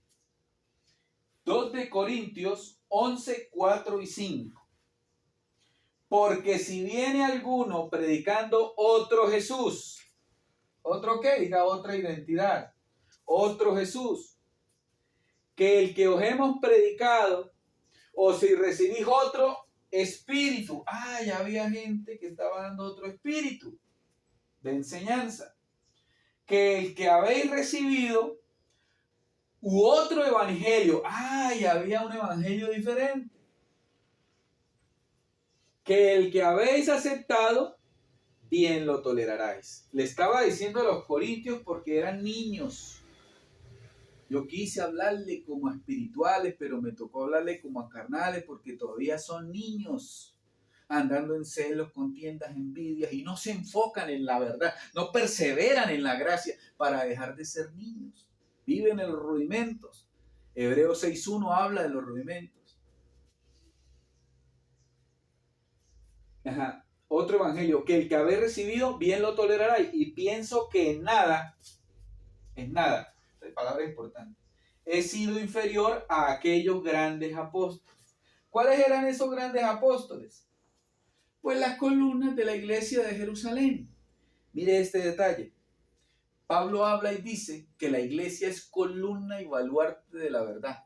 2 de Corintios 11, 4 y 5. Porque si viene alguno predicando otro Jesús, ¿otro qué? Diga otra identidad, otro Jesús, que el que os hemos predicado, o si recibís otro espíritu. Ya había gente que estaba dando otro espíritu de enseñanza. Que el que habéis recibido u otro evangelio. Había un evangelio diferente. Que el que habéis aceptado, bien lo toleraráis. Le estaba diciendo a los corintios porque eran niños. Yo quise hablarle como a espirituales, pero me tocó hablarle como a carnales porque todavía son niños, andando en celos, contiendas, envidias, y no se enfocan en la verdad, no perseveran en la gracia para dejar de ser niños. Viven en los rudimentos. Hebreos 6.1 habla de los rudimentos. Otro evangelio, que el que habéis recibido, bien lo toleraráis. Y pienso que en nada, esta palabra importante, he sido inferior a aquellos grandes apóstoles. ¿Cuáles eran esos grandes apóstoles? Pues las columnas de la iglesia de Jerusalén. Mire este detalle. Pablo habla y dice que la iglesia es columna y baluarte de la verdad.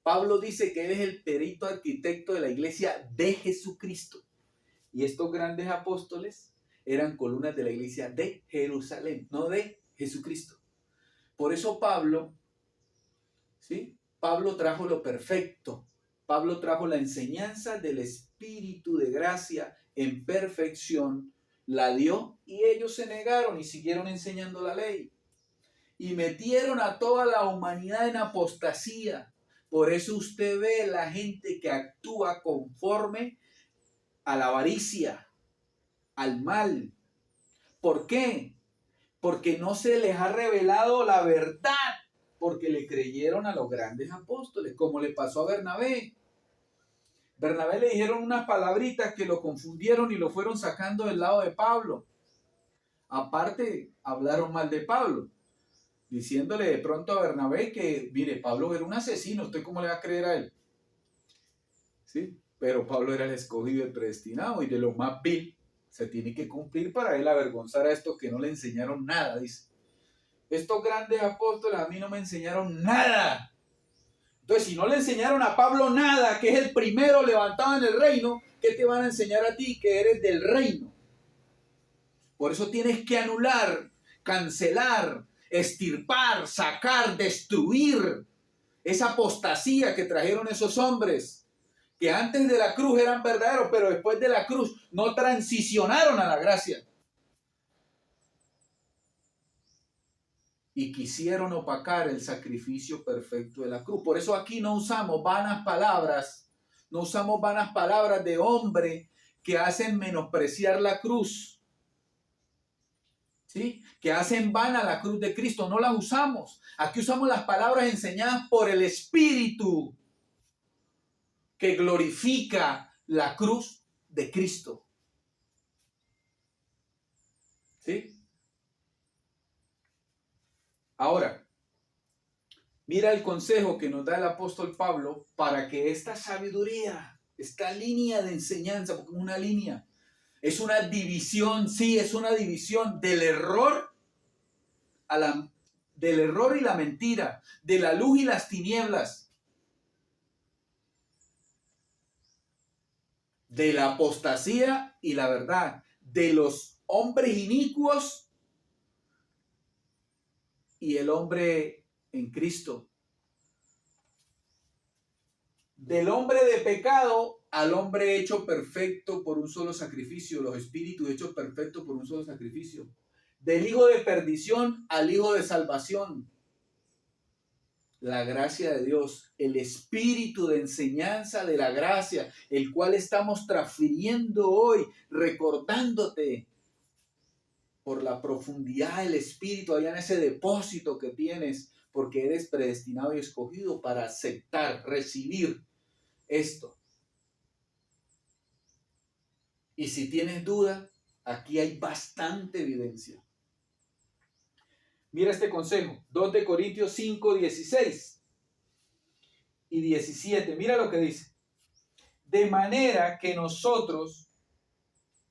Pablo dice que él es el perito arquitecto de la iglesia de Jesucristo. Y estos grandes apóstoles eran columnas de la iglesia de Jerusalén, no de Jesucristo. Por eso Pablo trajo lo perfecto. Pablo trajo la enseñanza del Espíritu de gracia en perfección, la dio, y ellos se negaron y siguieron enseñando la ley. Y metieron a toda la humanidad en apostasía. Por eso usted ve la gente que actúa conforme a la avaricia, al mal. ¿Por qué? Porque no se les ha revelado la verdad, porque le creyeron a los grandes apóstoles, como le pasó a Bernabé. Bernabé le dijeron unas palabritas que lo confundieron y lo fueron sacando del lado de Pablo. Aparte, hablaron mal de Pablo, diciéndole de pronto a Bernabé que, mire, Pablo era un asesino, ¿usted cómo le va a creer a él? ¿Sí? Pero Pablo era el escogido, el predestinado, y de lo más vil se tiene que cumplir para él avergonzar a estos que no le enseñaron nada, dice. Estos grandes apóstoles a mí no me enseñaron nada. Entonces, si no le enseñaron a Pablo nada, que es el primero levantado en el reino, ¿qué te van a enseñar a ti que eres del reino? Por eso tienes que anular, cancelar, extirpar, sacar, destruir esa apostasía que trajeron esos hombres, que antes de la cruz eran verdaderos, pero después de la cruz no transicionaron a la gracia. Y quisieron opacar el sacrificio perfecto de la cruz. Por eso aquí no usamos vanas palabras, de hombre que hacen menospreciar la cruz. ¿sí? Que hacen vana la cruz de Cristo, no las usamos. Aquí usamos las palabras enseñadas por el Espíritu que glorifica la cruz de Cristo. ¿Sí? Ahora, mira el consejo que nos da el apóstol Pablo para que esta sabiduría, esta línea de enseñanza, porque es una línea, es una división, sí, es una división del error del error y la mentira, de la luz y las tinieblas, de la apostasía y la verdad, de los hombres inicuos y el hombre en Cristo, del hombre de pecado al hombre hecho perfecto por un solo sacrificio, los espíritus hechos perfectos por un solo sacrificio, del hijo de perdición al hijo de salvación. La gracia de Dios, el espíritu de enseñanza de la gracia, el cual estamos transfiriendo hoy, recordándote por la profundidad del espíritu, allá en ese depósito que tienes, porque eres predestinado y escogido para aceptar, recibir esto. Y si tienes duda, aquí hay bastante evidencia. Mira este consejo, 2 de Corintios 5, 16 y 17. Mira lo que dice. De manera que nosotros,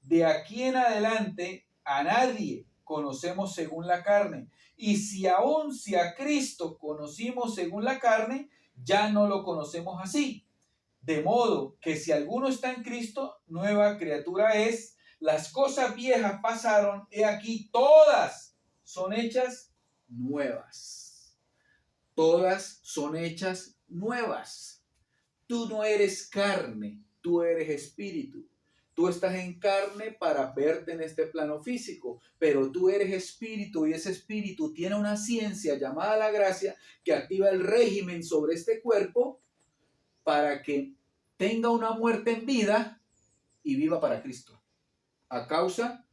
de aquí en adelante, a nadie conocemos según la carne. Y si aún si a Cristo conocimos según la carne, ya no lo conocemos así. De modo que si alguno está en Cristo, nueva criatura es. Las cosas viejas pasaron, he aquí todas son hechas nuevas. Todas son hechas nuevas. Tú no eres carne, tú eres espíritu. Tú estás en carne para verte en este plano físico, pero tú eres espíritu y ese espíritu tiene una ciencia llamada la gracia que activa el régimen sobre este cuerpo para que tenga una muerte en vida y viva para Cristo. A causa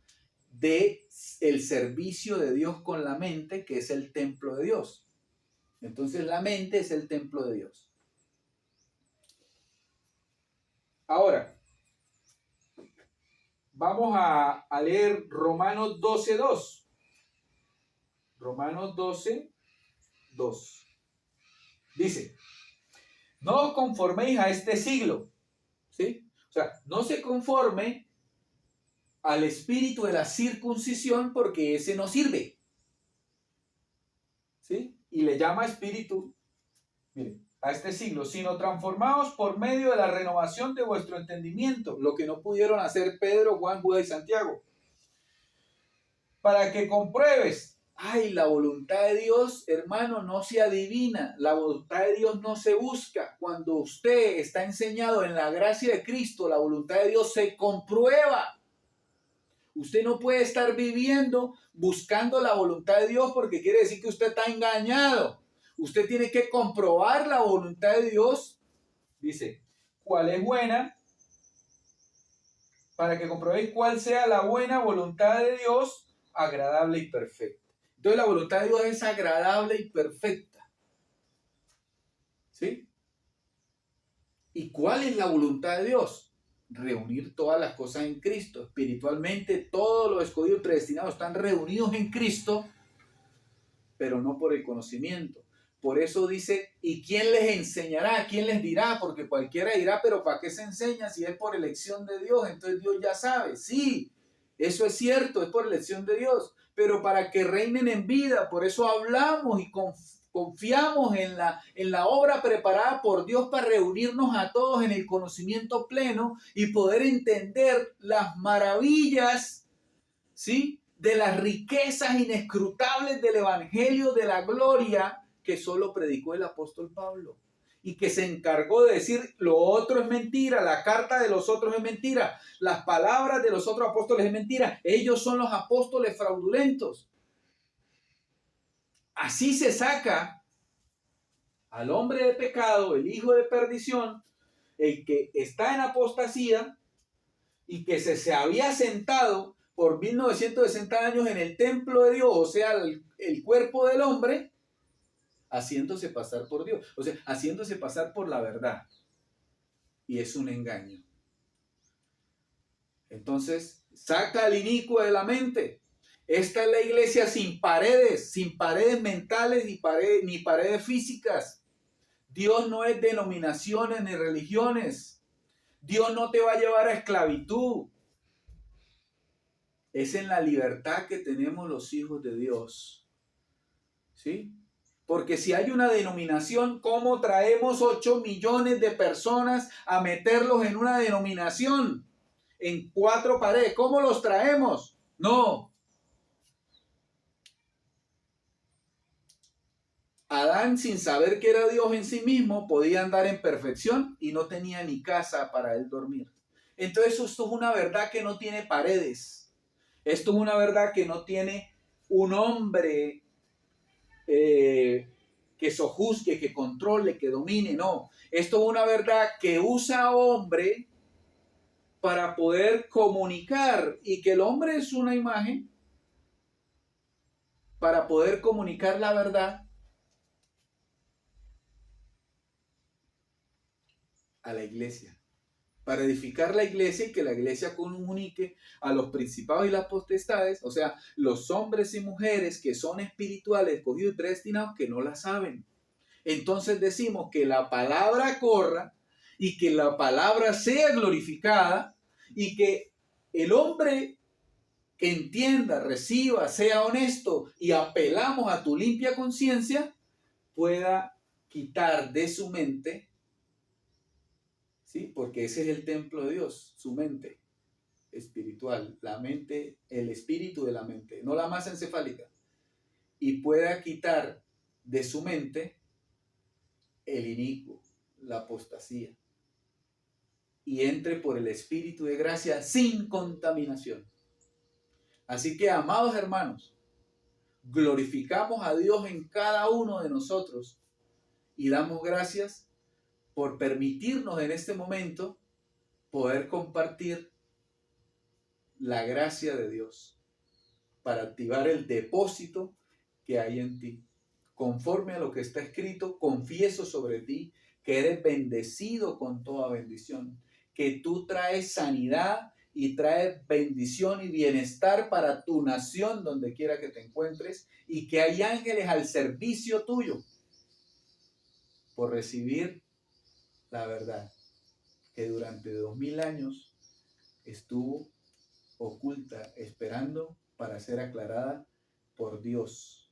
de el servicio de Dios con la mente, que es el templo de Dios. Entonces la mente es el templo de Dios. Ahora, vamos a leer Romanos 12:2. Romanos 12:2. Dice, no os conforméis a este siglo. ¿Sí? O sea, no se conforme al espíritu de la circuncisión porque ese no sirve. ¿Sí? Y le llama espíritu, miren, a este siglo, sino transformados por medio de la renovación de vuestro entendimiento, lo que no pudieron hacer Pedro, Juan, Judas y Santiago, para que compruebes. Ay, la voluntad de Dios, hermano, no se adivina, la voluntad de Dios no se busca. Cuando usted está enseñado en la gracia de Cristo, la voluntad de Dios se comprueba. Usted no puede estar viviendo buscando la voluntad de Dios porque quiere decir que usted está engañado. Usted tiene que comprobar la voluntad de Dios. Dice, ¿cuál es buena? Para que comprobéis cuál sea la buena voluntad de Dios, agradable y perfecta. Entonces la voluntad de Dios es agradable y perfecta. ¿Sí? ¿Y cuál es la voluntad de Dios? Reunir todas las cosas en Cristo. Espiritualmente, todos los escogidos y predestinados están reunidos en Cristo, pero no por el conocimiento. Por eso dice, ¿y quién les enseñará? ¿Quién les dirá? Porque cualquiera dirá, pero ¿para qué se enseña si es por elección de Dios? Entonces Dios ya sabe. Sí, eso es cierto, es por elección de Dios, pero para que reinen en vida. Por eso hablamos y confiamos en la obra preparada por Dios para reunirnos a todos en el conocimiento pleno y poder entender las maravillas, ¿sí?, de las riquezas inescrutables del Evangelio de la gloria que solo predicó el apóstol Pablo y que se encargó de decir lo otro es mentira, la carta de los otros es mentira, las palabras de los otros apóstoles es mentira, ellos son los apóstoles fraudulentos. Así se saca al hombre de pecado, el hijo de perdición, el que está en apostasía y que se había sentado por 1960 años en el templo de Dios, o sea, el cuerpo del hombre, haciéndose pasar por Dios, o sea, haciéndose pasar por la verdad. Y es un engaño. Entonces, saca al inicuo de la mente. Esta es la iglesia sin paredes mentales ni paredes físicas. Dios no es denominaciones ni religiones. Dios no te va a llevar a esclavitud. Es en la libertad que tenemos los hijos de Dios. ¿Sí? Porque si hay una denominación, ¿cómo traemos 8 millones de personas a meterlos en una denominación? En 4 paredes. ¿Cómo los traemos? No. Adán, sin saber que era Dios en sí mismo, podía andar en perfección y no tenía ni casa para él dormir. Entonces esto es una verdad que no tiene paredes. Esto es una verdad que no tiene un hombre que sojuzgue, que controle, que domine. No, esto es una verdad que usa hombre para poder comunicar, y que el hombre es una imagen para poder comunicar la verdad a la iglesia, para edificar la iglesia y que la iglesia comunique a los principados y las potestades, o sea, los hombres y mujeres que son espirituales, escogidos y predestinados, que no la saben. Entonces decimos que la palabra corra y que la palabra sea glorificada y que el hombre que entienda, reciba, sea honesto y apelamos a tu limpia conciencia, pueda quitar de su mente, ¿sí? Porque ese es el templo de Dios, su mente espiritual, la mente, el espíritu de la mente, no la masa encefálica, y pueda quitar de su mente el inicuo, la apostasía, y entre por el espíritu de gracia sin contaminación. Así que, amados hermanos, glorificamos a Dios en cada uno de nosotros y damos gracias por permitirnos en este momento poder compartir la gracia de Dios para activar el depósito que hay en ti. Conforme a lo que está escrito, confieso sobre ti que eres bendecido con toda bendición, que tú traes sanidad y traes bendición y bienestar para tu nación donde quiera que te encuentres, y que hay ángeles al servicio tuyo por recibir la verdad que durante 2000 años estuvo oculta, esperando para ser aclarada por Dios.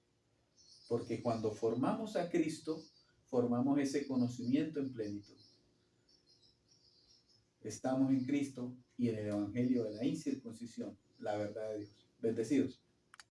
Porque cuando formamos a Cristo, formamos ese conocimiento en plenitud. Estamos en Cristo y en el Evangelio de la incircuncisión, la verdad de Dios. Bendecidos.